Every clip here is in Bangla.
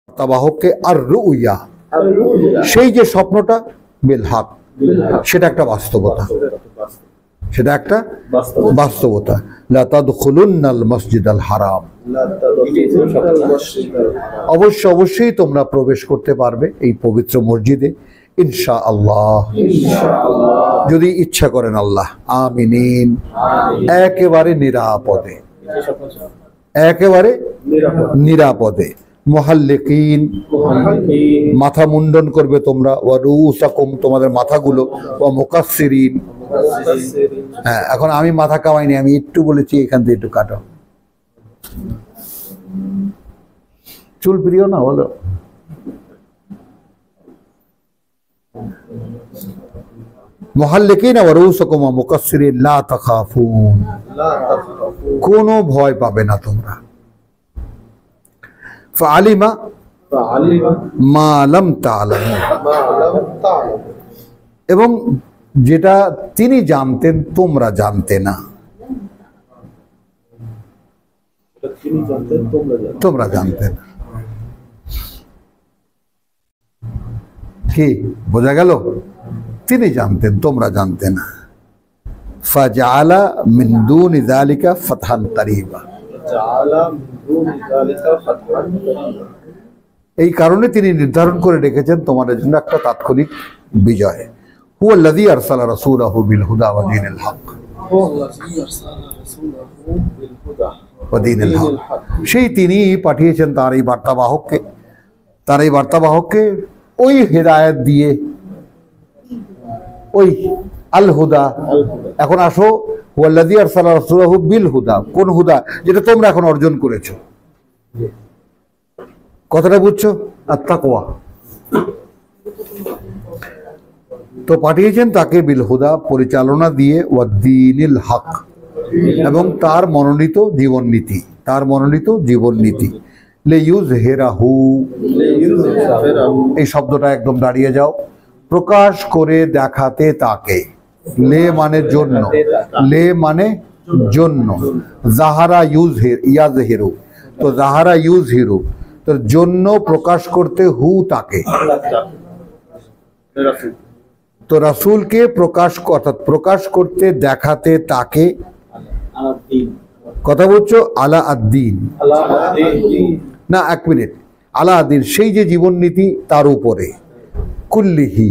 বার্তাবাহককে আর রুইয়া, সেই যে স্বপ্নটা বিল হক, সেটা একটা বাস্তবতা, সেটা একটা বাস্তবতা। লা তাদখুলুন্নাল মসজিদাল হারাম, অবশ্যই তোমরা প্রবেশ করতে পারবে এই পবিত্র মসজিদে ইনশাআল্লাহ, যদি ইচ্ছা করেন আল্লাহ। আমিন। একেবারে নিরাপদে, একেবারে নিরাপদে। মুহাল্লিকিন, মাথা মুন্ডন করবে তোমরা, ওয়া রুউসাকুম, তোমাদের মাথাগুলো, ওয়া মুকাসসিরিন। হ্যাঁ, এখন আমি মাথা কামাইনি, আমি একটু বলেছি এখান থেকে একটু কাটো। চুল প্রিয় না বলো? মুহাল্লিকিন ওয়া রুউসাকুম ওয়া মুকাসসিরিন লা তাখাফুন, কোনো ভয় পাবে না তোমরা। ফাআলিমা মা লাম তা'লামু, এবং যেটা তিনি জানতেন তোমরা জানতে না, তোমরা জানতে না। কি বোঝা গেল? তিনি জানতেন তোমরা জানতে না। ফাজআলা মিন দুনি যালিকা ফাতহান কারীবা, এই কারণে তিনি নির্ধারণ করে রেখেছেন তোমাদের জন্য একটা তাৎক্ষণিক বিজয়। হুয়াল্লাযী আরসালা রাসূলাহু বিল হুদা ওয়া দীনিল হক, সেই তিনি পাঠিয়েছেন তার এই বার্তাবাহককে, তার এই বার্তাবাহককে ওই হেদায়েত দিয়ে, ওই আল হুদা। এখন আসো, হুয়াল্লাযী আরসালা রাসূলাহু বিল হুদা, কোন হুদা? যেটা তোমরা এখন অর্জন করেছো। কথাটা বুঝছো? আত-তাকওয়া। তো পাঠিয়েছেন তাকে বিল হুদা, পরিচালনা দিয়ে, ওয়া দীনিল হক, এবং তার মনোনীত জীবন নীতি, তার মনোনীত জীবন নীতি। লিইয়ুযহিরাহু, এই শব্দটা একদম দাঁড়িয়ে যাও। প্রকাশ করে দেখাতে তাকে, লে মানে জন্য, লে মানে জন্য। জাহারা ইউজহির, ইয়াজহিরু, তো জাহারা ইউজহিরু, তো জন্য প্রকাশ করতে, হু তাকে, তো রাসূলকে প্রকাশ, অর্থাৎ প্রকাশ করতে দেখাতে তাকে। কথা বলছো? আলা আদ-দীন না, এক মিনিট। আলা আদ-দীন, সেই যে জীবন নীতি, তার উপরে। কুল্লিহি,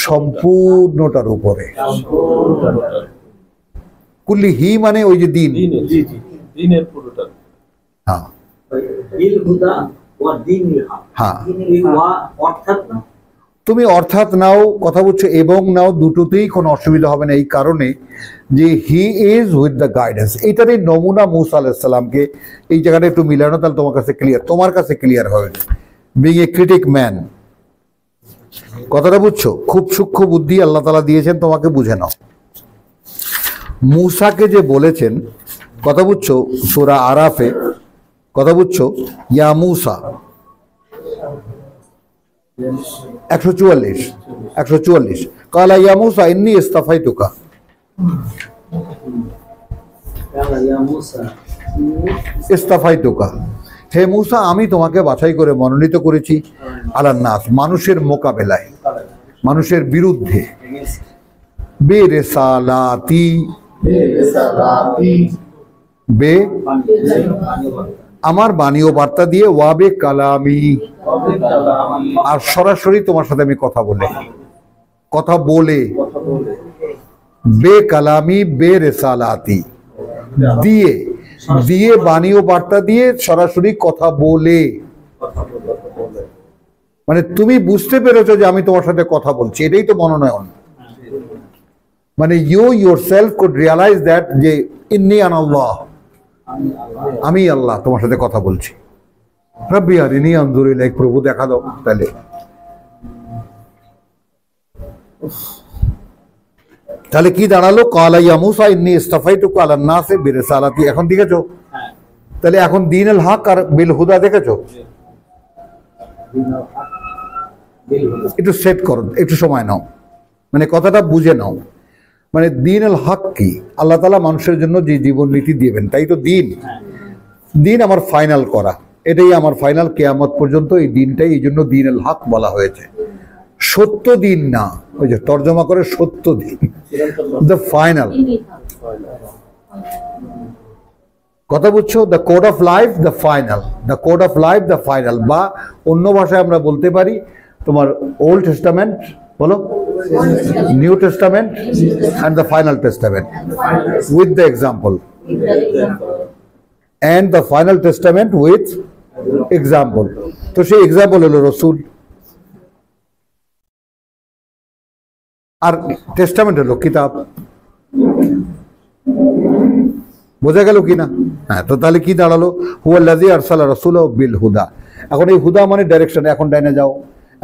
সম্পূর্ণটার উপরে। কুল্লিহি মানে ওই যে দিন, হ্যাঁ হ্যাঁ, তুমি অর্থাৎ নাও, কথা বলছো, এবং নাও, দুটোতেই কোনো অসুবিধা হবে না। এই কারণে যে he is with the guidance, এইটারই নমুনা মুসা আলাইহিস সালামকে। এই জায়গাটা একটু মিলানো, তাহলে তোমার কাছে ক্লিয়ার, তোমার কাছে ক্লিয়ার হবে। বিং এ ক্রিটিক ম্যান, কথাটা বুঝছো? খুব সূক্ষ্ম বুদ্ধি আল্লাহ তাআলা দিয়েছেন তোমাকে, বুঝে নাও। মুসাকে যে বলেছেন, কথা বুঝছো, সূরা আরাফে, কথা বুঝছো, ইয়া মুসা 144 কালা ইয়া মুসা ইন্নী ইসতাফাইতুকা, ইসতাফাইতুকা, হে মুসা আমি তোমাকে বাছাই করে মনোনীত করেছি, আলান নাস, মানুষের মোকাবেলায়, মানুষের বিরুদ্ধে, বেরেসালাতি, বে আমার বাণী ও বার্তা দিয়ে, ওয়াবে কালামি, আর সরাসরি তোমার সাথে আমি কথা বলে, কথা বলে, বে কালামি বে রেসালাতি, দিয়ে, দিয়ে বাণী ও বার্তা দিয়ে, সরাসরি কথা বলে। মানে তুমি বুঝতে পেরেছো যে আমি তোমার সাথে কথা বলছি, এটাই তো মনোনয়ন। মানে you yourself could realize that যে ইন্নী আনাল্লাহ, আমি আল্লাহ তোমার সাথে কথা বলছি। রব্বি আরিনি আনজুর ইলাইক, প্রভু দেখা দাও। তাহলে তাহলে কি দাঁড়ালো? ক্বালা ইয়া মুসা ইন্নী ইসতাফাইতুকা আলান নাসি বিরিসালাতি। এখন দেখেছো? তাহলে এখন দীনুল হক আর বিল হুদা দেখেছো? একটু সেট করো, একটু সময় নাও, মানে কথাটা বুঝে নাও। মানে দীনুল হক কি? আল্লাহ তাআলা মানুষের জন্য যে জীবন নীতি দিবেন, তাই তো দিন। দিন আমার ফাইনাল করা, এটাই আমার ফাইনাল, কিয়ামত পর্যন্ত এই দিনটাই, এই জন্য দিন আল হক বলা হয়েছে। সত্য দিন না, ওই যে তর্জমা করে সত্য দিন, দ্য ফাইনাল। কথা বুঝছো? The code of life the final, the code of life the final, বা অন্য ভাষায় আমরা বলতে পারি তোমার ওল্ড টেস্টামেন্ট বলো, new testament and the final testament with the example, and the final testament with example. তো সেই এক্সাম্পল হলো রসুল, আর টেস্টামেন্ট হলো কিতাব। বোঝা গেল কি না? হ্যাঁ, তো তাহলে কি দাঁড়ালো? হুয়াল্লাযী আরসালা রাসূলাহু বিল হুদা। এখন এই হুদা মানে ডাইরেকশন, এখন ডাইনে যাও,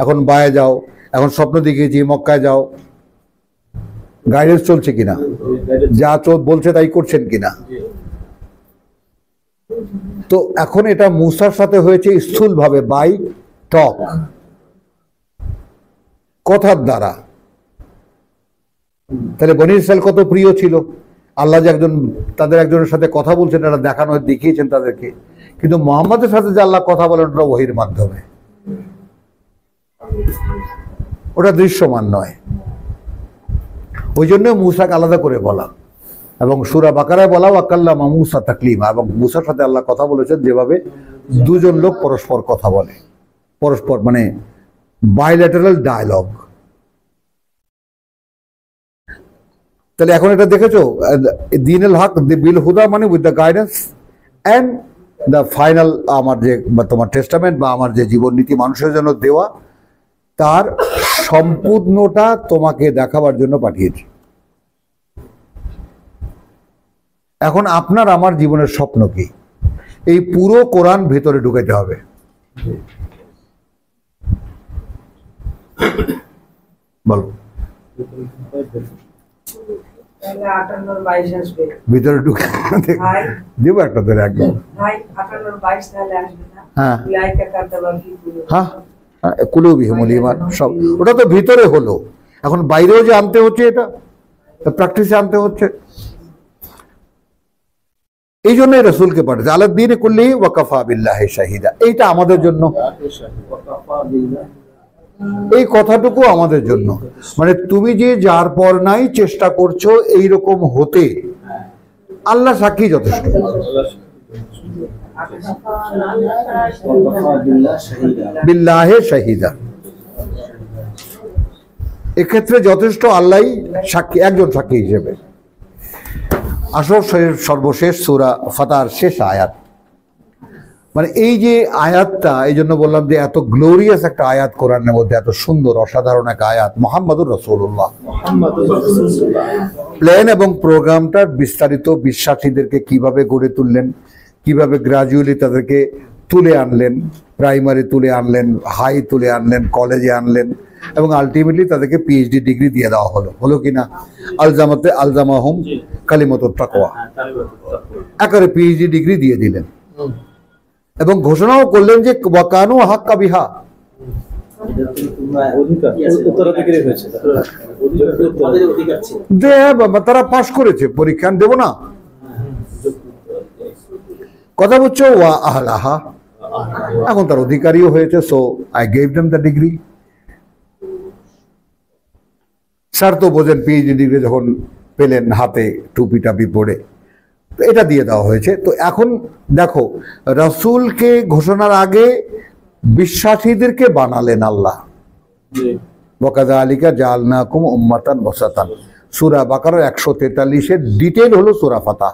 এখন বায়ে যাও, এখন স্বপ্ন দেখিয়েছি মক্কায় যাও, গাইডেন্স চলছে কিনা, যা বলছে তাই করছেন কিনা। তো এখন এটা মূসার সাথে হয়েছে স্থূলভাবে, বাই টক, কথার দ্বারা। তাহলে বনী ইসরাইল কত প্রিয় ছিল, আল্লাহ যে তাদের একজনের সাথে কথা বলছেন, এটা দেখানো দেখিয়েছেন তাদেরকে। কিন্তু মুহাম্মাদের সাথে যে আল্লাহ কথা বলেন ওটা ওহীর মাধ্যমে, ওটা দৃশ্যমান নয়। ওই জন্য মূসাকে আলাদা করে বলা, এবং সূরা বাকারায় বলা ওয়াকাল্লামা মূসা তাকলিমা, এবং মূসার সাথে আল্লাহ কথা বলেছেন যেভাবে দুজন লোক পরস্পর কথা বলে, পরস্পর মানে বাইল্যাটারাল ডায়ালগ। তাহলে এখন এটা দেখেছো, দিন আল হক বিল হুদা মানে with the guidance and the final, আমার যে তোমার টেস্টামেন্ট বা আমার যে জীবন নীতি মানুষের জন্য দেওয়া, তার সম্পূর্ণটা তোমাকে দেখাবার জন্য পাঠিয়েছি। এখন আপনার আমার জীবনের স্বপ্ন কি? এই পুরো কোরআন ভেতরে ঢুকাইতে হবে। বলো, ভিতরে ঢুকে দেবো একটা ধরে একদম। হ্যাঁ হ্যাঁ, কুলুবিহিমুল ঈমান, সব ওটা তো ভিতরে হলো, এখন বাইরেও যে আনতে হচ্ছে, এটা প্র্যাকটিসে আনতে হচ্ছে। এই জন্যই রসুলকে পাঠিয়েছে, আলা দ্বীনি কুল্লিহি ওয়া কাফা বিল্লাহি শাহিদা। এইটা আমাদের জন্য, এই কথাটুকু আমাদের জন্য, মানে তুমি যে যার পর নাই চেষ্টা করছো এইরকম হতে, আল্লাহ সাক্ষী যথেষ্ট। বিল্লাহি শাহিদা, এক্ষেত্রে যথেষ্ট আল্লাহই সাক্ষী, একজন সাক্ষী হিসেবে। আসল সর্বশেষ সূরা ফাতার শেষ আয়াত, মানে এই যে আয়াতটা, এই জন্য বললাম যে এত গ্লোরিয়াস একটা আয়াত কোরআনের মধ্যে, এত সুন্দর অসাধারণ এক আয়াত। মুহাম্মাদুর রাসূলুল্লাহ প্ল্যান এবং প্রোগ্রামটার বিস্তারিত বিশ্বাসীদেরকে কিভাবে গড়ে তুললেন, কিভাবে গ্রাজুয়ালি তাদেরকে তুলে আনলেন, প্রাইমারি তুলে আনলেন, হাই তুলে আনলেন, কলেজে আনলেন, এবং আলটিমেটলি তাদেরকে পিএইচডি ডিগ্রি দিয়ে দেওয়া হলো। হলো কিনা? আলজামাহুম কালিমাতুত তাকওয়া, একেবারে পিএইচডি ডিগ্রি দিয়ে দিলেন, এবং ঘোষণাও করলেন যে ওয়াকানু হাক্কা বিহা, তারা পাশ করেছে পরীক্ষা, দেব না। কথা বুঝছো? ওয়া আহলাহা, এখন তার অধিকারীও হয়েছে। So I gave them the degree. Sir তো বোঝেন, পিএইচডি ডিগ্রি যখন পেলেন হাতে টুপি টাপি পরে, তো এটা দিয়ে দেওয়া হয়েছে। তো এখন দেখো, রাসূলকে ঘোষণার আগে বিশ্বাসীদেরকে বানালেন আল্লাহ। ওয়াকাযালিকা জাআলনাকুম উম্মাতান ওয়াসাতান, সূরা বাকারার 143-এর ডিটেইল হলো সূরা ফাতাহ।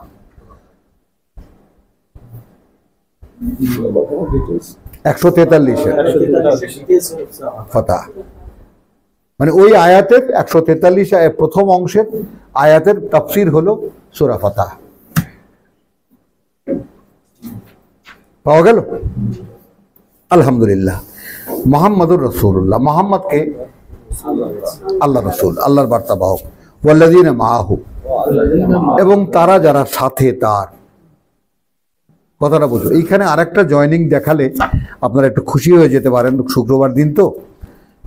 143-এর ফাতাহ মানে ওই আয়াতের 143 প্রথম অংশের আয়াতের তাফসীর হলো সূরা ফাতাহ। পাওয়া গেল? আলহামদুলিল্লাহ। মুহাম্মাদুর রাসূলুল্লাহ, মুহাম্মদকে আল্লাহ রাসূল, আল্লাহর বার্তাবাহক। ওয়াল্লাযীনা মাআহু, এবং তারা যারা সাথে তার। কথাটা বুঝো, এইখানে আরেকটা জয়েনিং দেখালে আপনারা একটু খুশি হয়ে যেতে পারেন। শুক্রবার দিন তো,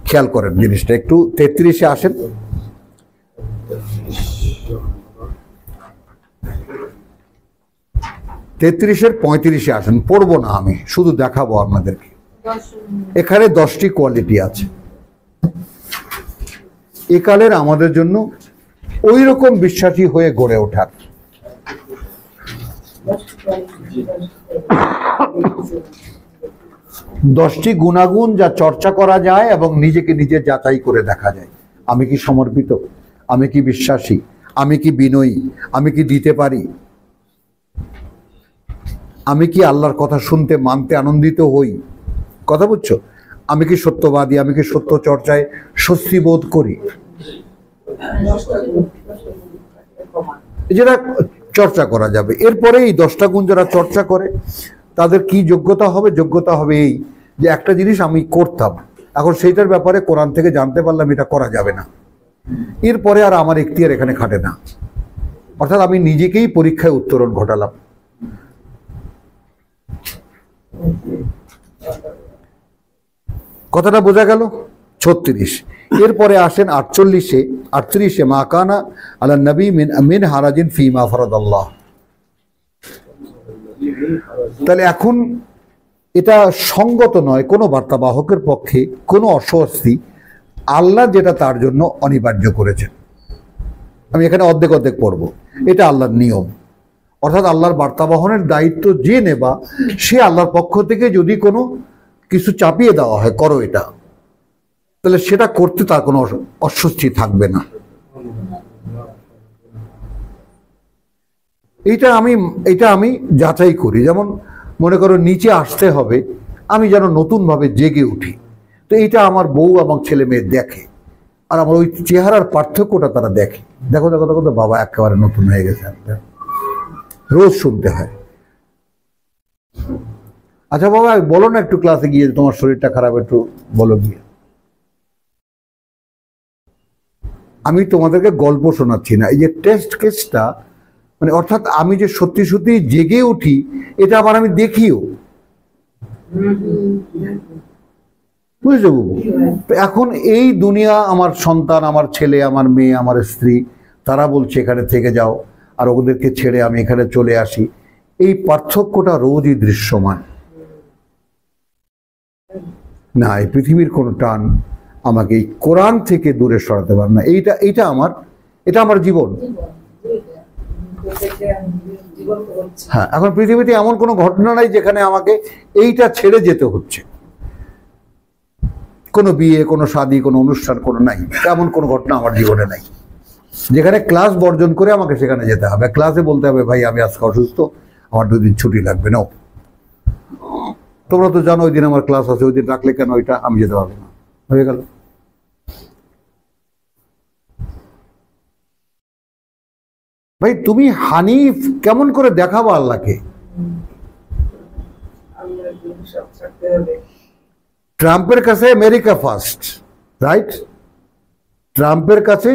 খেয়াল করেন জিনিসটা একটু। 33-এ আসেন। 33-এর 35-এ আসেন, পড়বো না আমি, শুধু দেখাবো আপনাদেরকে। এখানে 10টি কোয়ালিটি আছে একালের আমাদের জন্য ওই রকম বিশ্বাসী হয়ে গড়ে ওঠার। দশটি গুণাগুণ যা চর্চা করা যায় এবং নিজেকে নিজে যাচাই করে দেখা যায়। আমি কি সমর্পিত, আমি কি বিশ্বাসী, আমি কি বিনয়ী, আমি কি দিতে পারি, আমি কি আল্লাহর কথা শুনতে মানতে আনন্দিত হই, কথা বুঝছো, আমি কি সত্যবাদী, আমি কি সত্য চর্চায় স্বস্তি বোধ করি, যেটা চর্চা করা যাবে। এরপরে এই 10টা গুণ যারা চর্চা করে তাদের কি যোগ্যতা হবে? যোগ্যতা হবে এই যে একটা জিনিস আমি করতাম, এখন সেইটার ব্যাপারে কোরআন থেকে জানতে পারলাম এটা করা যাবে না, এরপরে আর আমার এখতিয়ার এখানে খাটে না, অর্থাৎ আমি নিজেকেই পরীক্ষায় উত্তরণ ঘটালাম। কথাটা বোঝা গেল? 36। এরপরে আসেন 38-এ মা কানা আলা নবী মিন হারাজিন ফিমা ফরাদাল্লাহ। তাহলে এখন এটা সঙ্গত নয় কোনো বার্তাবাহকের পক্ষে কোনো অস্বস্তি আল্লাহ যেটা তার জন্য অনিবার্য করেছেন। আমি এখানে অর্ধেক অর্ধেক পড়ব, এটা আল্লাহর নিয়ম, অর্থাৎ আল্লাহর বার্তাবহনের দায়িত্ব যে নেবা সে আল্লাহর পক্ষ থেকে যদি কোনো কিছু চাপিয়ে দেওয়া হয় করো এটা, তাহলে সেটা করতে তার কোনো অস্বস্তি থাকবে না। এটা আমি যাচাই করি। যেমন মনে করো নিচে আসতে হবে, আমি যেন নতুনভাবে জেগে উঠি, তো এইটা আমার বউ এবং ছেলে মেয়ে দেখে, আর আমার ওই চেহারার পার্থক্যটা তারা দেখে, দেখো দেখো দেখো তো বাবা একেবারে নতুন হয়ে গেছে, রোজ শুনতে হয়। আচ্ছা বাবা বলো না একটু ক্লাসে গিয়ে তোমার শরীরটা খারাপ, একটু বলো গিয়ে। আমি তোমাদেরকে গল্প শোনাচ্ছি না, এই যে টেস্ট কেসটা, মানে অর্থাৎ আমি যে সত্যি সত্যি জেগে উঠি এটা আবার আমি দেখিও, বুঝলে বাবু? এখন এই দুনিয়া, আমার সন্তান, আমার ছেলে, আমার মেয়ে, আমার স্ত্রী, তারা বলছে এখানে থেকে যাও, আর ওদেরকে ছেড়ে আমি এখানে চলে আসি, এই পার্থক্যটা রোজই দৃশ্যমান। না, এই পৃথিবীর কোনো টান আমাকে এই কোরআন থেকে দূরে সরাতে পারে না। এটা আমার জীবন। হ্যাঁ, এখন পৃথিবীতে এমন কোনো ঘটনা নাই যেখানে আমাকে এইটা ছেড়ে যেতে হচ্ছে, কোনো বিয়ে, কোনো শাদী, কোনো অনুষ্ঠান, কোনো নাই, এমন কোনো ঘটনা আমার জীবনে নাই যেখানে ক্লাস বর্জন করে আমাকে সেখানে যেতে হবে, ক্লাসে বলতে হবে ভাই আমি আজকে অসুস্থ, আমার 2 দিন ছুটি লাগবে। না, তোমরা তো জানো ওই দিন আমার ক্লাস আছে, ওই দিন রাখলে কেন ওইটা আমি যেতে পারবো না, হয়ে গেল। ভাই তুমি হানিফ কেমন করে দেখাবো আল্লাহকে? ট্রাম্পের কাছে আমেরিকা ফার্স্ট, রাইট? ট্রাম্পের কাছে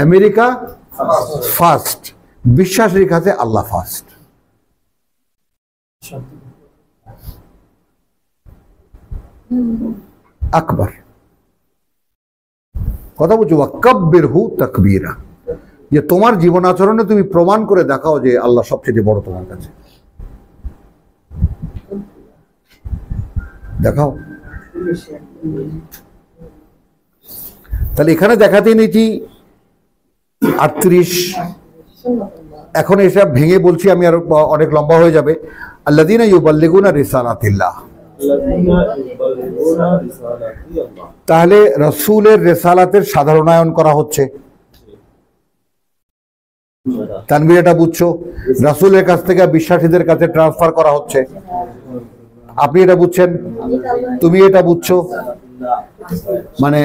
আমেরিকা ফার্স্ট, বিশ্বাসের কাছে আল্লাহ ফার্স্ট। আকবর কথা বলছো, ওয়াক্কাব্বিরহু তাকবীরা, যে তোমার জীবন আচরণে তুমি প্রমাণ করে দেখাও যে আল্লাহ সবচেয়ে বড় তোমার কাছে, দেখাও। তাহলে এখানে দেখাতে নিয়েছি 38। এখন এসব ভেঙে বলছি আমি, আর অনেক লম্বা হয়ে যাবে। আল্লাযীনা ইউবাল্লিগুনা রিসালাতিল্লাহ, তাহলে রাসূলের রিসালাতের সাধারণায়ন করা হচ্ছে। তানবীর এটা বুঝছো? রাসূলের কাছ থেকে বিশ্বাসীদের কাছে ট্রান্সফার করা হচ্ছে। আপনি এটা বুঝছেন, তুমি এটা বুঝছো, মানে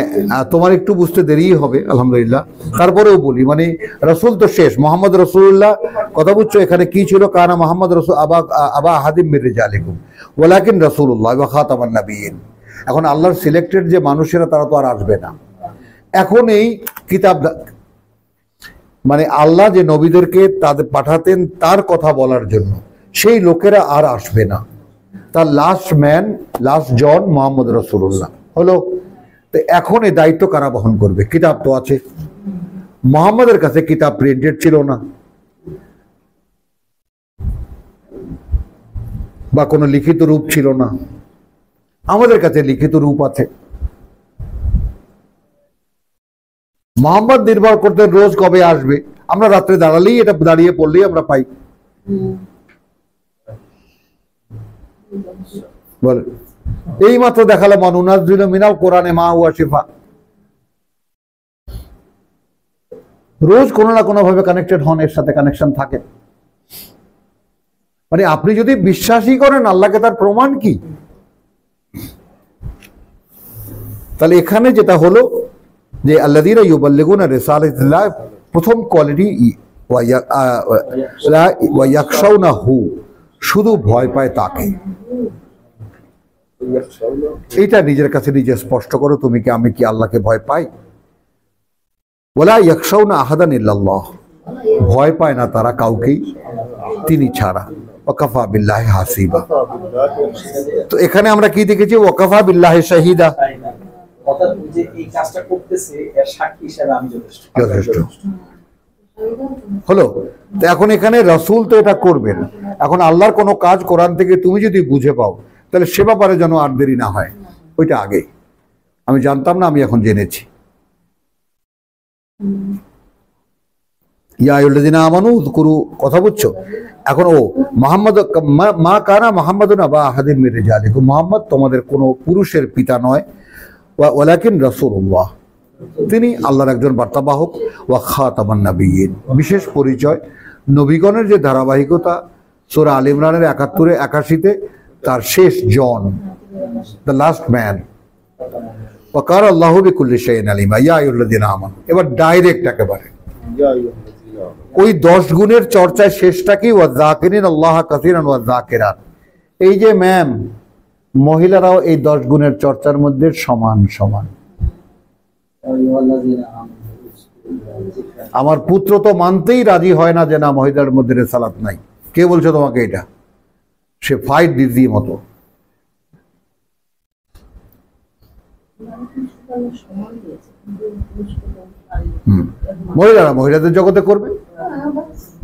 তোমার একটু বুঝতে দেরি হবে আলহামদুলিল্লাহ। তারপরেও বলি, মানে রাসূল তো শেষ, মোহাম্মদ রাসূলুল্লাহ, কথা বুঝছো? এখানে কি ছিল? কানা মোহাম্মদ রাসূল আবা আহাদিম মির রিজালিকুম ওয়ালাকিন রাসূলুল্লাহ ওয়া খাতামান নাবিয়্যিন। এখন আল্লাহর সিলেক্টেড যে মানুষেরা তারা তো আর আসবে না। এখন এই কিতাব, মানে আল্লাহ যে নবীদেরকে তাদের পাঠাতেন তার কথা বলার জন্য, সেই লোকেরা আর আসবে না। তার লাস্ট ম্যান, লাস্ট জন মোহাম্মদ রাসূলুল্লাহ হলো। তো এখন এই দায়িত্ব কারা বহন করবে? কিতাব তো আছে, মোহাম্মদের কাছে কিতাব প্রিন্টেড ছিল না, বা কোনো লিখিত রূপ ছিল না। আমাদের কাছে লিখিত রূপ আছে। মোহাম্মদ নির্ভর করতেন রোজ কবে আসবে, আমরা রাত্রে দাঁড়ালেই এটা দাঁড়িয়ে পড়লেই আমরা পাই। বলে এই মাত্র দেখালাম অনুনাজ্জিলু মিনাল কোরআনে মা হুয়া শিফা। রোজ কোনো না কোনো ভাবে কানেক্টেড হন, এর সাথে কানেকশন থাকে। মানে আপনি যদি বিশ্বাসই করেন আল্লাহকে, তার প্রমাণ কি? তাহলে এখানে যেটা হলো যে আল্লাযীনা ইউবাল্লিগুনা রিসালাতিল্লাহ, প্রথম কোয়ালিটি ওয়া ইয়াখশাউনাহু, শুধু ভয় পায় তাকে। এইটা নিজের কাছে নিজে স্পষ্ট করো, তুমি কি আমি কি আল্লাহকে ভয় পাই? ওয়ালা ইয়াখশাউনা আহাদান ইল্লাল্লাহ, ভয় পায় না তারা কাউকেই তিনি ছাড়া। ওয়াকাফা বিল্লাহি হাসিবা। তো এখানে আমরা কি দেখেছি? ওয়াকাফা বিল্লাহি শাহিদা, যথেষ্ট হলো। তো এখন এখানে রাসূল তো এটা করবেন। এখন আল্লাহর কোনো কাজ কোরআন থেকে তুমি যদি বুঝে পাও, তাহলে সে ব্যাপারে যেন আর দেরি না হয়। ওইটা আগে আমি জানতাম না, আমি এখন জেনেছি। ইয়া আইয়ুহাল্লাযীনা আমানু উযকুরু, কথা বুঝছো? এখন ও মুহাম্মদ মা কানা মুহাম্মাদুন আবা আহাদিন মির রিজালিকুম, মুহাম্মদ তোমাদের কোনো পুরুষের পিতা নয়। ওয়ালাকিন রাসূলুল্লাহ, তিনি আল্লাহর একজন বার্তাবাহক। ওয়া খাতামান নাবিয়্যিন, বিশেষ পরিচয়। নবীগণের যে ধারাবাহিকতা, সূরা আল ইমরানের ৭১ ৮১-তে তার শেষ জন, দ্য লাস্ট ম্যান। ওয়া কানা আল্লাহু বিকুল্লি শাইইন আলিমা। ইয়া আইয়ুহাল্লাযীনা আমানু, এবার ডাইরেক্ট একেবারে ওই 10 গুণের চর্চায় শেষটা কি? ওয়া যাকিরিন আল্লাহ কাসীরান ওয়া যাকিরাত। এই যে ম্যাম, মহিলারাও এই 10 গুণের চর্চার মধ্যে সমান সমান। আমার পুত্র তো মানতেই রাজি হয় না যে না, মহিলার মধ্যে রেসালাত নাই। কে বলছে তোমাকে এটা? সে ফাইট দিদি মতো। মহিলাদের জগতে করবে,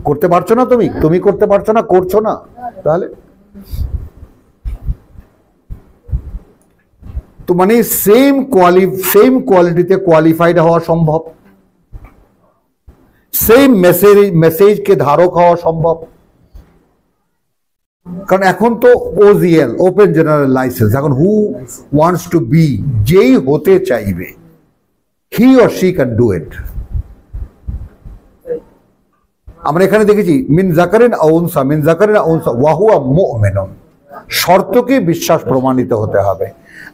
করতে পারছো না তুমি করতে পারছো না, করছো না, তাহলে তো মানে সেম কোয়ালিটিতে কোয়ালিফাইড হওয়া সম্ভব, সেম মেসেজকে ধারক হওয়া সম্ভব। কারণ এখন তো ওজিএল, ওপেন জেনারেল লাইসেন্স। এখন হু ওয়ান্টস টু বি, যেই হতে চাইবে, he or she can do it. আমরা এখানে দেখেছি মিন যাকারিন আও উনসা, মিন যাকারিন আও উনসা ওয়া হুয়া মুমিনুন, শর্তকে বিশ্বাস প্রমাণিত হতে হবে।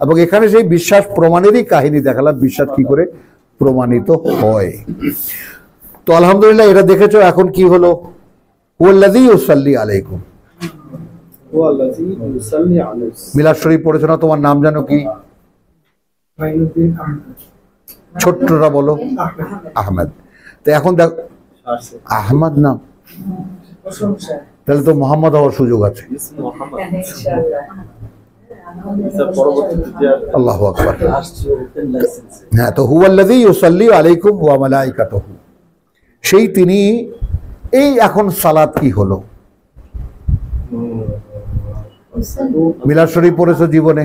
এবং এখানে সেই বিশ্বাস প্রমাণেরই কাহিনী দেখালাম, বিশ্বাস কি করে প্রমাণিত হয়। তো আলহামদুলিল্লাহ এটা দেখেছো। এখন কি হলো? ওয়াল্লাযী ইউসাল্লি আলাইকুম, মিলাদ শরীফ পড়েছো না? তোমার নাম জানো কি? ছোট্টরা বলো। আহমেদ। তো এখন দেখ, আহমদ নাম, তাহলে তো মোহাম্মদ হওয়ার সুযোগ আছে। আল্লাহু আকবার। হ্যাঁ, তো হুয়াল্লাযী ইউসাল্লি আলাইকুম ওয়া মালাইকাতুহু, সেই তিনি। এই এখন সালাত কি হলো? মিলাদ শরীফ পড়েছো জীবনে?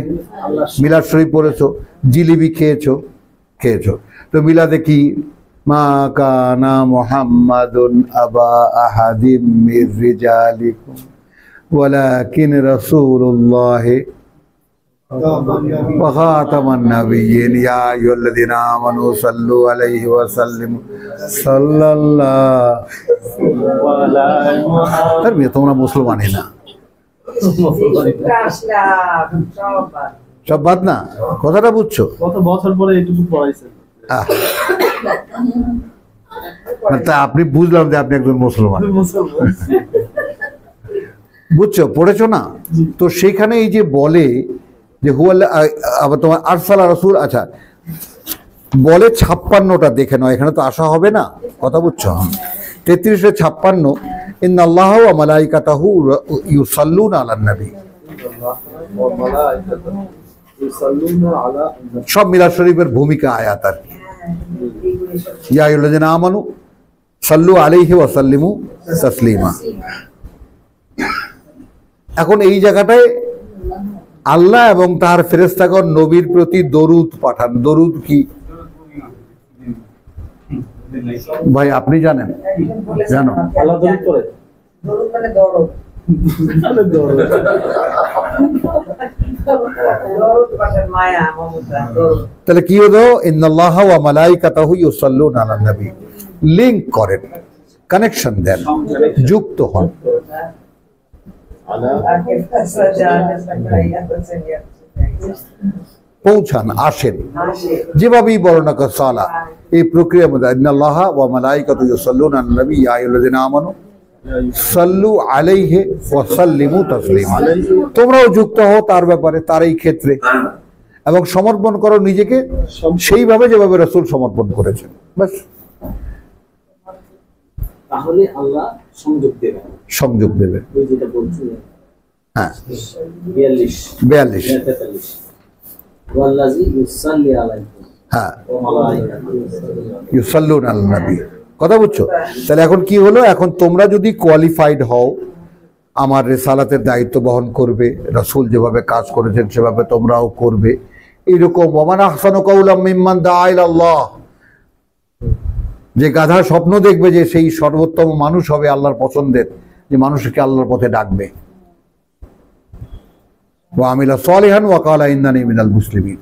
মিলাদ শরীফ পড়েছো? জিলিবি খেয়েছো? তো মিলাদে কি? মা কানা মুহাম্মাদুন আবা আহাদিম মির রিজালিকুম ওয়ালাকিন রাসূলুল্লাহ ওয়া খাতামান নাবিয়্যিন। ইয়া আইয়ুহাল্লাযীনা আমানু সাল্লু আলাইহি ওয়া সাল্লিমু সাল্লাল্লাহু আলাইহি। তোমরা মুসলমানই না, সব বাদ না, কথাটা বুঝছো? কত বছর পরে এইটুকু পড়াইছেন। তা আপনি বুঝলাম যে আপনি একজন মুসলমান, বুঝছো? পড়েছো না? তো সেখানে এই যে বলে যে আবার তোমার আরসালা রাসূল, আচ্ছা বলে 56টা দেখে নাও, এখানে তো আসা হবে না, কথা বুঝছো? 33-56 ইন্নাল্লাহা ওয়া মালাইকাতাহু ইউসাল্লুনা আলান নবী, সব মিলাদ শরীফের ভূমিকা আয়াত আর কি। ইয়া আইয়ুহাল্লাযীনা আমানু সাল্লু আলাইহি ওয়া সাল্লিমু তাসলিমা। এখন এই জায়গাটায় আল্লাহ এবং তার ফেরেশতাগণ নবীর প্রতি দরুদ পাঠান। দরুদ কি ভাই আপনি জানেন? জানো? আল্লাহ দরুদ পড়ে। দরুদ মানে দরদ। মানে দরুদ। দরদ মানে মায়া, মমতা, দরদ। তাহলে কি হলো? ইন্নাল্লাহ ওয়া মালাইকাতাহু ইউসাল্লুনা আলান নবী। লিংক করেন, কানেকশন দেন, যুক্ত হন, আগে ফাসা জানে সাকাইয়া তসিয়া। পৌঁছান, আসেন, আসে। যেভাবেই বলো না কেন সালা, এই প্রক্রিয়ার মধ্যে ইন্নাল্লাহ ওয়া মালাইকাতাহু ইউসাল্লুনা আলান নবী ইয়া আইয়ুহাল্লাযিনা আমানু সাল্লু আলাইহি ওয়া সাল্লিমু তাসলিমা। তোমরাও যুক্ত হও তার ব্যাপারে, তার এই ক্ষেত্রে, এবং সমর্পণ করো নিজেকে সেইভাবে যেভাবে রাসূল সমর্পণ করেছেন। বাস, তাহলে আল্লাহ সংযোগ দেবেন, সংযোগ দেবে। ওই যেটা বলছিলেন হ্যাঁ 42 42। 43 ওয়াল্লাযী ইউসাল্লি আলাইকুম হ্যাঁ ওয়া মালাইকাতুহু ইউসাল্লুনা। ইউসাল্লুনা আলান নবী। কথা বুঝছো? তাহলে এখন কি হলো? এখন তোমরা যদি কোয়ালিফাইড হও, আমার রিসালাতের দায়িত্ব বহন করবে, রাসূল যেভাবে কাজ করেছেন সেভাবে তোমরাও করবে। এইরকম ওয়ামান আহসানু কাওলাম মিম্মান দাআ ইলাল্লাহ, যে গাধা স্বপ্ন দেখবে যে সেই সর্বোত্তম মানুষ হবে আল্লাহর পছন্দের, যে মানুষকে আল্লাহর পথে ডাকবে। ওয়া আমিলা সালিহান ওয়া ক্বালা ইন্নানী মিনাল মুসলিমিন।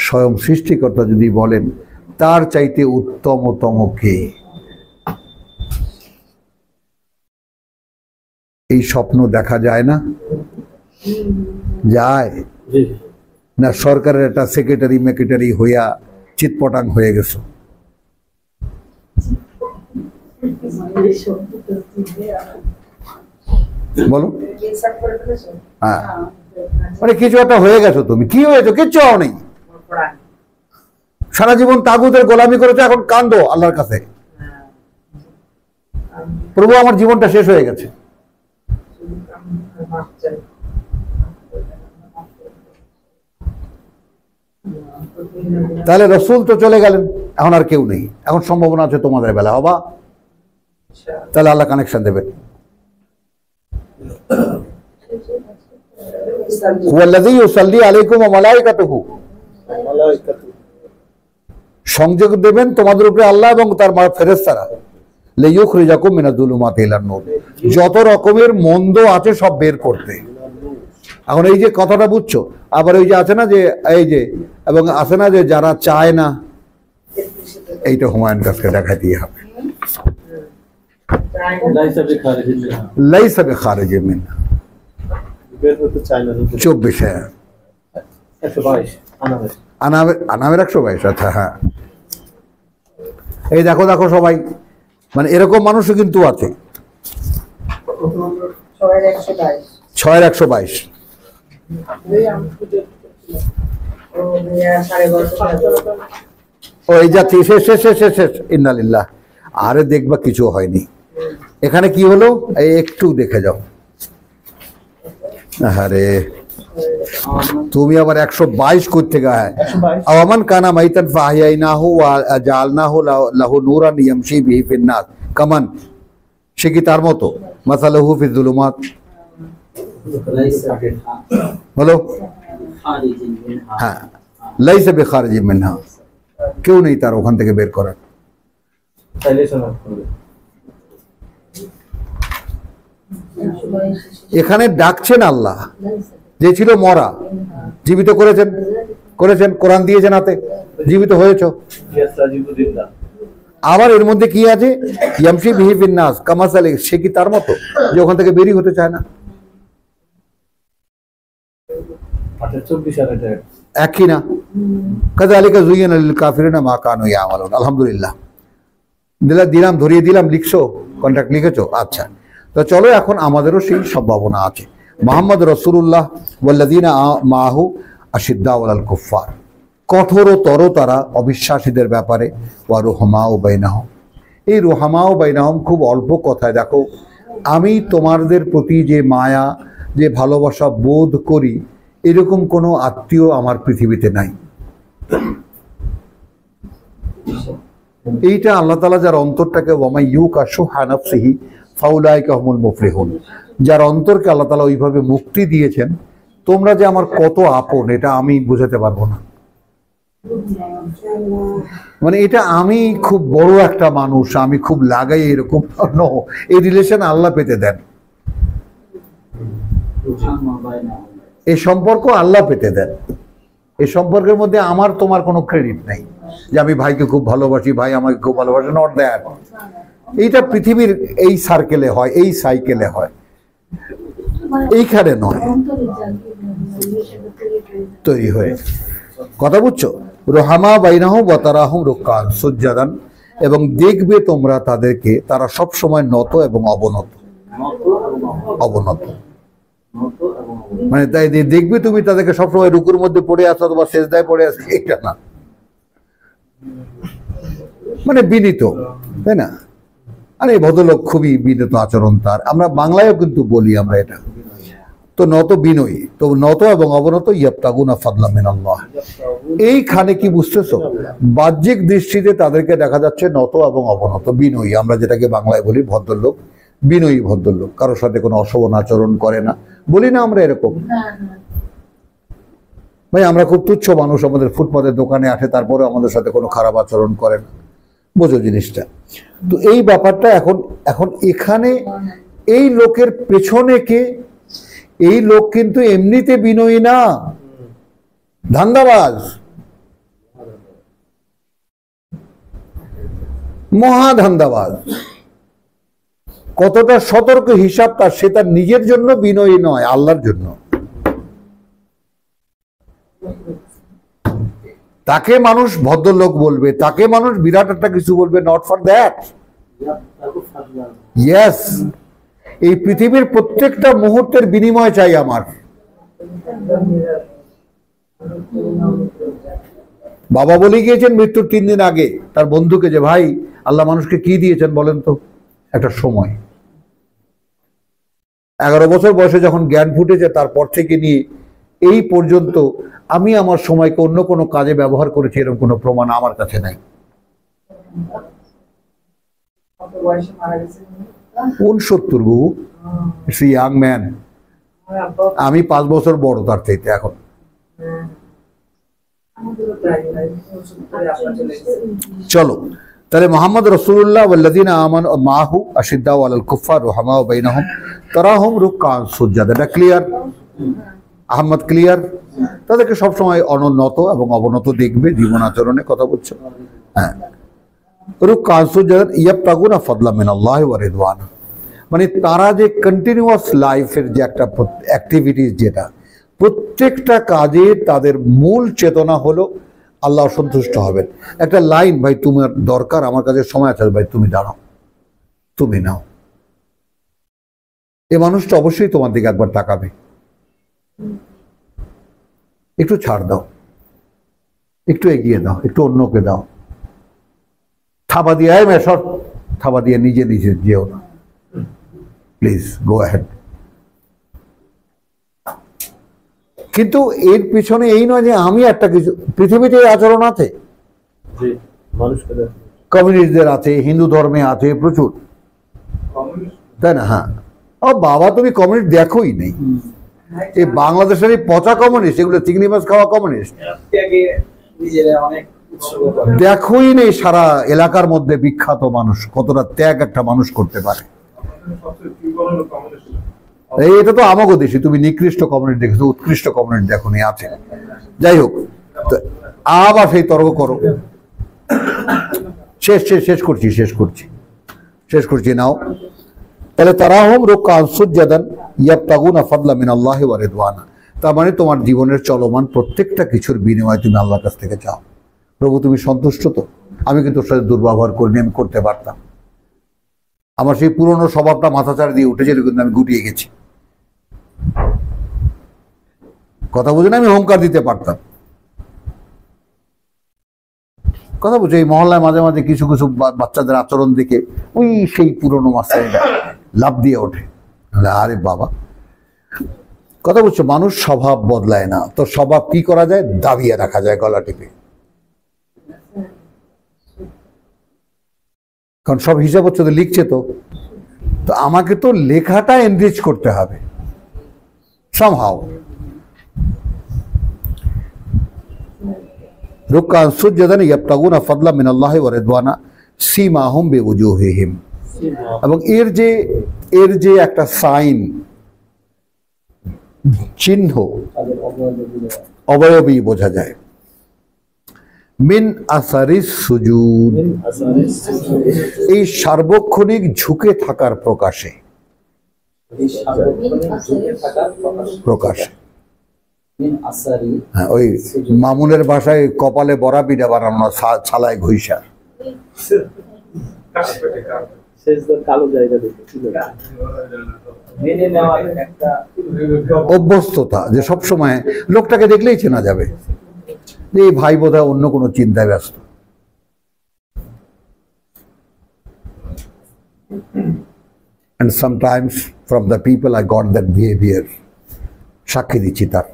স্বয়ং সৃষ্টিকর্তা যদি বলেন, তার চাইতে উত্তমতম কে? এই স্বপ্ন দেখা যায় না? যায় জি না? সরকারের একটা সেক্রেটারি মেক্রেটারি হইয়া চিৎপটাং হয়ে গেছে। বলো। ইনসাফ করে ফেলেছো? হ্যাঁ, মানে কিছু একটা হয়ে গেছো। তুমি কি হয়েছো? কিচ্ছু হও নেই। পড়া। সারা জীবন তাগুতের গোলামি করেছো, এখন কান্দো আল্লাহর কাছে, প্রভু আমার জীবনটা শেষ হয়ে গেছে। মাফ চাই। তাহলে রসুল তো চলে গেলেন, এখন আর কেউ নেই। এখন সম্ভাবনা আছে তোমাদের বেলা হবা, তাহলে আল্লাহ কানেকশন দেবেন। হুয়াল্লাযী ইউসাল্লি আলাইকুম ওয়া মালাইকাতুহু, মালাইকাতুহু সংযোগ দেবেন তোমাদের উপরে আল্লাহ এবং তার ফেরেশতারা। লিইউখরিজাকুম মিনাজ যুলুমাতি ইলান নূর, যত রকমের মন্দ আছে সব বের করতে। এখন এই যে কথাটা বুঝছো? আবার ওই যে আছে না যে এই যে, এবং আছে না যে যারা চায় না, এইটা হুমায়ুন কাছকে দেখাই দিয়ে হবে। লাইসা বিখারিজিন মিনহা, লাইসা বিখারিজিন মিনহা, বের হতে চায় না। 24 122 আনামের আনামের 122। আচ্ছা হ্যাঁ, এই দেখো দেখো সবাই, মানে এরকম মানুষও কিন্তু আছে। সবাই 122। 6-122। ও মিয়া 12.5। ও এই যাচ্ছি, শেষ শেষ শেষ শেষ শেষ। ইন্নালিল্লাহ। আরে দেখবা কিছু হয়নি। এখানে কি হলো এই একটু দেখে যাও। আরে তুমি আবার 122 করতে গায়। 122 আওয়ামান কানা মাইতান ফাহিয়াইনাহু ওয়া জাআলনাহু লাহু নূরান ইয়ামশি বিহি ফিন নাস কামান, সে কি তার মতো? মাসালুহু ফিজ যুলুমাত, লাইসা বিখা বলো। খারিজিন মিনহা, হ্যাঁ, লাইসা বিখারিজিন মিনহা, কেউ নেই তার ওখান থেকে বের করার। তাইলে শোনা করবে। এখানে ডাকছেন আল্লাহ, যে ছিল মরা জীবিত করেছেন, করেছেন, কোরআন দিয়েছেন হাতে, জীবিত হয়েছ। ইয়াসতাজিবুদিল্লাহ, আবার এর মধ্যে কি আছে? ইয়ামশি বিহি ফিন নাস কামাসালি, সে কি তার মতো যে ওখান থেকে বেরিয়ে হতে চায় না? আচ্ছা 24 আর এটা একই না? কাযালিকা যুয়িনা লিল কাফিরিনা মা কানু ইয়ামালুন। আলহামদুলিল্লাহ, দিলাম, ধরিয়ে দিলাম, লিখছো, কন্ট্রাক্ট লিখেছো। আচ্ছা, তো চলো এখন আমাদেরও সেই সম্ভাবনা আছে। মুহাম্মদ রাসূলুল্লাহ ওয়াল্লাযীনা মাআহু আশিদ্দাউ আলাল কুফফার, কঠোরতর তারা অবিশ্বাসীদের ব্যাপারে। ওয়া রুহামাউ বাইনাহুম, এই রুহামাউ বাইনাহুম খুব অল্প কথায় দেখো, আমি তোমাদের প্রতি যে মায়া, যে ভালোবাসা বোধ করি, এরকম কোনো আত্মীয় আমার পৃথিবীতে নাই। এইটা আল্লাহ তাআলা যার অন্তরটাকে ওয়ামাই ইউকা শুহা নাফসিহি ফাউলাইকা হুমুল মুফলিহুন। যার অন্তরকে আল্লাহ তাআলা ওইভাবে মুক্তি দিয়েছেন, তোমরা যে আমার কত আপন এটা আমি বোঝাতে পারবো না। মানে এটা আমি খুব বড় একটা মানুষ, আমি খুব লাগাই এরকম নো, এই রিলেশন আল্লাহ পেতে দেন, এই সম্পর্ক আল্লাহ পেতে দেন। এই সম্পর্কের মধ্যে আমার তোমার কোনো ক্রেডিট নাই যে আমি ভাইকে খুব ভালোবাসি, ভাই আমাকে খুব ভালোবাসে, নট দ্যাট। এইটা পৃথিবীর এই সার্কেলে হয়, এই সাইকেলে হয়, এইখানে নয়, তৈরি হয়ে। কথা বুঝছো? রুহামা বাইনাহুম ওয়া তারাহুম রুকআন সুজদান, এবং দেখবে তোমরা তাদেরকে, তারা সব সময় নত এবং অবনত। অবনত মানে তাই দেখবে তুমি তাদেরকে সবসময় রুকুর মধ্যে পড়ে আসো অথবা সেজদায় পড়ে আসো, এটা না, মানে বিনীত, তাই না? আর এই ভদ্রলোক খুবই বিনীত আচরণ তার, আমরা বাংলায়ও কিন্তু বলি আমরা এটা। তো নত বিনয়ী, তো নত এবং অবনত, ইয়াবতাগুনা ফাদলাম মিনাল্লাহ। এইখানে কি বুঝতেছো? বাহ্যিক দৃষ্টিতে তাদেরকে দেখা যাচ্ছে নত এবং অবনত, বিনয়ী, আমরা যেটাকে বাংলায় বলি ভদ্রলোক, বিনয়ী ভদ্রলোক, কারোর সাথে কোনো অশোভন আচরণ করে না, বলি না আমরা এরকম? ভাই আমরা খুব তুচ্ছ মানুষ, আমাদের ফুটপাতের দোকানে আসে তারপরে আমাদের সাথে কোনো খারাপ আচরণ করে না, বোঝো জিনিসটা? তো এই ব্যাপারটা এখন এখন এখানে এই লোকের পেছনে কে? এই লোক কিন্তু এমনিতে বিনয়ী না, ধান্দাবাজ, মহা ধান্দাবাজ। কতটা সতর্ক হিসাব তার, সে তার নিজের জন্য বিনয়ী নয়, আল্লাহর জন্য। তাকে মানুষ ভদ্রলোক বলবে, তাকে মানুষ বিরাট একটা কিছু বলবে, নট ফর দ্যাট। ইয়েস, এই পৃথিবীর প্রত্যেকটা মুহূর্তের বিনিময় চাই আমার। বাবা বলে গিয়েছেন মৃত্যুর 3 দিন আগে তার বন্ধুকে যে ভাই আল্লাহ মানুষকে কি দিয়েছেন বলেন তো? একটা সময়। 11 বছর বয়সে যখন জ্ঞান ফুটেছে তারপর থেকে নিয়ে এই পর্যন্ত আমি আমার সময়কে অন্য কোনো কাজে ব্যবহার করেছি এরকম কোনো প্রমাণ আমার কাছে নাই। 69 বহু, ইটস এ ইয়াং ম্যান। আমি 5 বছর বড় তার চাইতে এখন। চলো তাহলে মোহাম্মদ রাসূলুল্লাহ ওয়াল্লাযিনা আমানু মাহু আশিদ্দাউ আলাল কুফার রুহামাউ বাইনাহুম তারাহুম রুকআন সুজদা। এটা ক্লিয়ার? আহমদ ক্লিয়ার? তাদেরকে সবসময় অনুন্নত এবং অবনত দেখবে জীবন আচরণে। কথা বলছো? হ্যাঁ, রুকআন সুজদা ইয়াবতাগুনা ফাদলা মিনাল্লাহি ওয়া রিদওয়ানা। মানে তারা যে কন্টিনিউয়াস লাইফের যে একটা অ্যাক্টিভিটিস, যেটা প্রত্যেকটা কাজে তাদের মূল চেতনা হলো আল্লাহ সন্তুষ্ট হবেন। একটা লাইন, ভাই তোমার দরকার, আমার কাছে সময় আছে, ভাই তুমি দাঁড়াও, তুমি নাও। এ মানুষটা অবশ্যই তোমার দিকে একবার তাকাবে, একটু ছাড় দাও, একটু এগিয়ে দাও, একটু অন্যকে দাও। থাবা দিয়ে মেশর, থাবা দিয়ে নিজে নিজে যেও না, প্লিজ গো অ্যাহেড। কিন্তু এর পিছনে এই নয় যে আমি একটা কিছু, পৃথিবীতে এই আচরণ আছে, কমিউনিস্টদের আছে, হিন্দু ধর্মে আছে প্রচুর, তাই না? হ্যাঁ, ও বাবা তুমি কমিউনিস্ট দেখোই নেই, এই বাংলাদেশের এই পচা কমিউনিস্ট, এগুলো চিংড়ি মাছ খাওয়া কমিউনিস্ট দেখোই নেই। সারা এলাকার মধ্যে বিখ্যাত মানুষ, কতটা ত্যাগ একটা মানুষ করতে পারে। এটা তো আমাগো দেশে, তুমি নিকৃষ্ট কমিউনিটি দেখেছো, উৎকৃষ্ট কমিউনিটি দেখো নি, আছে। যাই হোক, আবার সেই তর্ক করো। শেষ করছি নাও। তাহলে তারাহুম রুকআন সুজদান ইয়াবতাগুনা ফাদলা মিনাল্লাহি ওয়া রিদওয়ানা। তার মানে তোমার জীবনের চলমান প্রত্যেকটা কিছুর বিনিময়ে তুমি আল্লাহর কাছ থেকে চাও, প্রভু তুমি সন্তুষ্ট তো? আমি কিন্তু ওর সাথে দুর্ব্যবহার করিনি, আমি করতে পারতাম। আমার সেই পুরনো স্বভাবটা মাথাচাড়া দিয়ে উঠেছিল, কিন্তু আমি গুটিয়ে গেছি। কথা বুঝে না, আমি হুঙ্কার দিতে পারতাম। কথা বুঝছো? এই মহল্লায় মাঝে মাঝে কিছু কিছু বাচ্চাদের আচরণ দেখে ওই সেই পুরনো মাস্টারটা লাভ দিয়ে ওঠে। আরে বাবা, কথা বুঝছো? মানুষ স্বভাব বদলায় না, তো স্বভাব কি করা যায়? দাবিয়ে রাখা যায় গলা টিপে। কারণ সব হিসাব হচ্ছে তো, লিখছে তো, তো আমাকে তো লেখাটা এনরিচ করতে হবে সামহাও। রুকআন সুজদান ইয়াবতাগুনা ফাদলা মিনাল্লাহি ওয়া রিদওয়ানা সীমাহুম বিউজুহিহিম। এবং এর যে একটা সাইন, চিহ্ন, অবয়বই বোঝা যায়। মিন আসারিস সুজুদ, এই সার্বক্ষণিক ঝুঁকে থাকার প্রকাশে, হ্যাঁ, ওই মামুনের বাসায় কপালে বড়া পিঠা বানানো, ছালায় ঘুইসা অভ্যস্ততা, যে সবসময় লোকটাকে দেখলেই চেনা যাবে যে এই ভাই বোধহয় অন্য কোনো চিন্তায় ব্যস্ত। And sometimes from the people I got that behavior. সাক্ষী দিচ্ছি তার।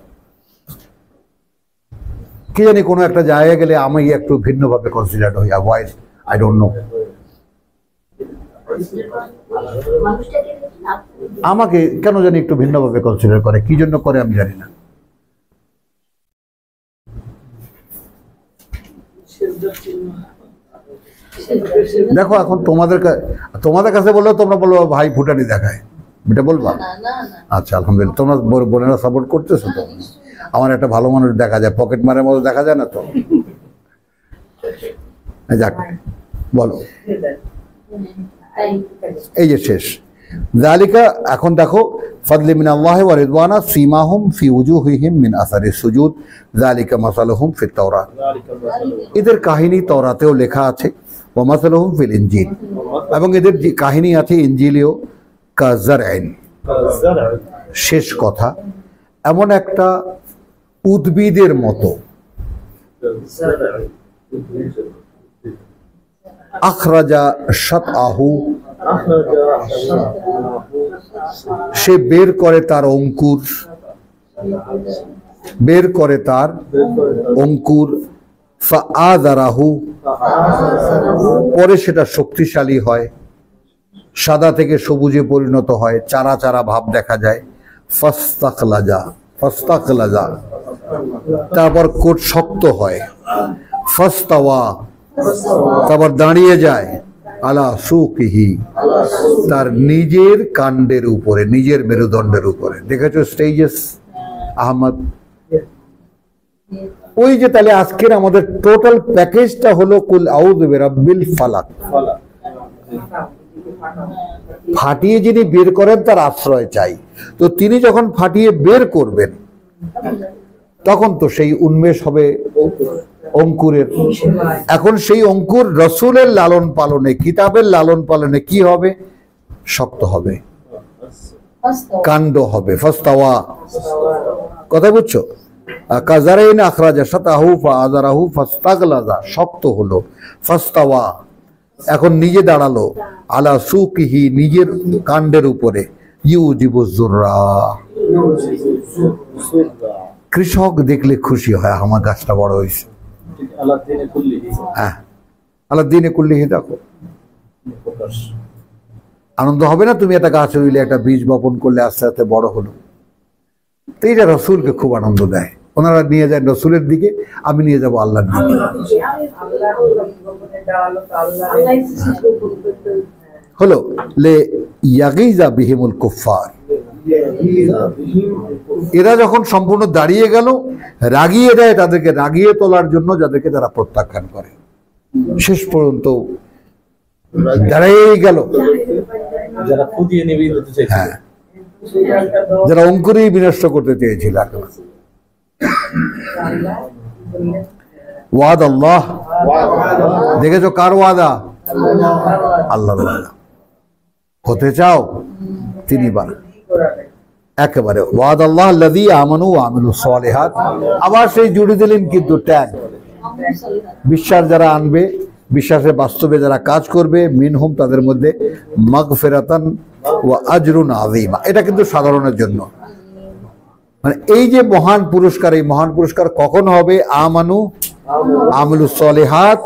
কি জানি কোনো একটা জায়গায় গেলে আমি একটু ভিন্নভাবে কনসিডার্ড হই। Why? I don't know. আমাকে কেন জানি একটু ভিন্নভাবে কনসিডার করে, কি জন্য করে আমি জানি না। দেখো এখন তোমাদের কাছে বললেও তোমরা বলবো ভাই ফুটানি দেখায়, এটা বলবা? আচ্ছা, আলহামদুলিল্লাহ, তোমরা বোনেরা সাপোর্ট করতেছো তো। আমার একটা ভালো মানুষ দেখা যায়, পকেট মারের মতো দেখা যায় না তো। যাক, বলো। এই যে শেষ যালিকা, এখন দেখো ফাদলি মিনাল্লাহি ওয়া রিদওয়ানা সীমাহুম ফি উজুহিহিম মিন আসারিস সুজুদ যালিকা মাসালুহুম ফিত তাওরাত। এদের কাহিনী তাওরাতেও লেখা আছে, ওয়া মাসালুহুম ফিল ইনজিল, এবং এদের যে কাহিনী আছে ইনজিলেও, কাযারআইন, শেষ কথা, এমন একটা উদ্ভিদের মতো, আখরাজা শাতআহু, সে বের করে তার অঙ্কুর, বের করে তার অঙ্কুর, ফাআযারাহু, পরে সেটা শক্তিশালী হয়, সাদা থেকে সবুজে পরিণত হয়, চারা চারা ভাব দেখা যায়। ফাস্তাখলাজা, ফাস্তাখলাজা, তারপর কোট শক্ত হয়। ফাস্তাওয়া, তারপর দাঁড়িয়ে যায়। আলা সুকিহি, তার নিজের কাণ্ডের উপরে, নিজের মেরুদণ্ডের উপরে। দেখেছো স্টেজেস আহমদ? ওই যে তাহলে আজকের আমাদের টোটাল প্যাকেজটা হলো কুল আউযু বিরাব্বিল ফালাক। ফাটিয়ে যিনি বের করেন তার আশ্রয় চাই। তো তিনি যখন ফাটিয়ে বের করবেন তখন তো সেই উন্মেষ হবে অঙ্কুরের। এখন সেই অঙ্কুর রসুলের লালন পালনে, কিতাবের লালন পালনে কি হবে? শক্ত হবে, কাণ্ড হবে। ফাস্তাওয়া, কথা বুঝছো? কাযারাইন আখরাজা শাতআহু ফাআযারাহু ফাস্তাগলাযা, শক্ত হলো। ফাস্তাওয়া, এখন নিজে দাঁড়ালো। আলা সুকিহি, নিজের কাণ্ডের উপরে। ইউজিবুজ যুররা, কৃষক দেখলে খুশি হয়, আমার গাছটা বড় হয়েছে। হ্যাঁ, আল্লাহ দিনে কুল্লিহি, দেখো আনন্দ হবে না? তুমি একটা গাছ রইলে, একটা বীজ বপন করলে, আস্তে আস্তে বড় হলো। তো এইটা রসুলকে খুব আনন্দ দেয়। ওনারা নিয়ে যায় রসুলের দিকে, আমি নিয়ে যাবো আল্লাহর দিকে। হলো লে ইয়াগিজা বিহিমুল কুফার, এরা যখন সম্পূর্ণ দাঁড়িয়ে গেল, রাগিয়ে দেয় তাদেরকে, রাগিয়ে তোলার জন্য যাদেরকে তারা প্রত্যাখ্যান করে। শেষ পর্যন্ত দাঁড়িয়ে গেল হ্যাঁ, যারা অঙ্কুরেই বিনষ্ট করতে চেয়েছিল। ওয়াদ আল্লাহ, দেখেছো কার ওয়াদা? আল্লাহর ওয়াদা। হতে চাও? তিনি বানা একেবারে ওয়াদ আল্লাহ আল্লাযী আমানু ওয়া আমিলুস সালিহাত। আবার সেই জুড়ে দিলেন কিন্তু ট্যাগ, বিশ্বাস যারা আনবে, বিশ্বাসের বাস্তবে যারা কাজ করবে, মিনহুম, তাদের মধ্যে, মাগফিরাতান ওয়া আজরুন আযীমা। এটা কিন্তু সাধারণের জন্য, মানে এই যে মহান পুরস্কার, এই মহান পুরস্কার কখন হবে? আমানু আমিলুস সালিহাত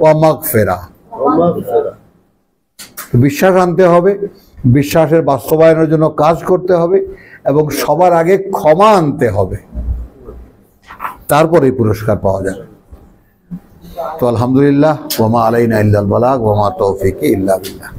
ওয়া মাগফিরা, বিশ্বাস আনতে হবে, বিশ্বাসের বাস্তবায়নের জন্য কাজ করতে হবে এবং সবার আগে ক্ষমা আনতে হবে, তারপরে পুরস্কার পাওয়া যাবে। তো আলহামদুলিল্লাহ, ওয়া মা আলাইনা ইল্লাল বালাগ ওয়া মা তাওফীকি ইল্লা বিল্লাহ।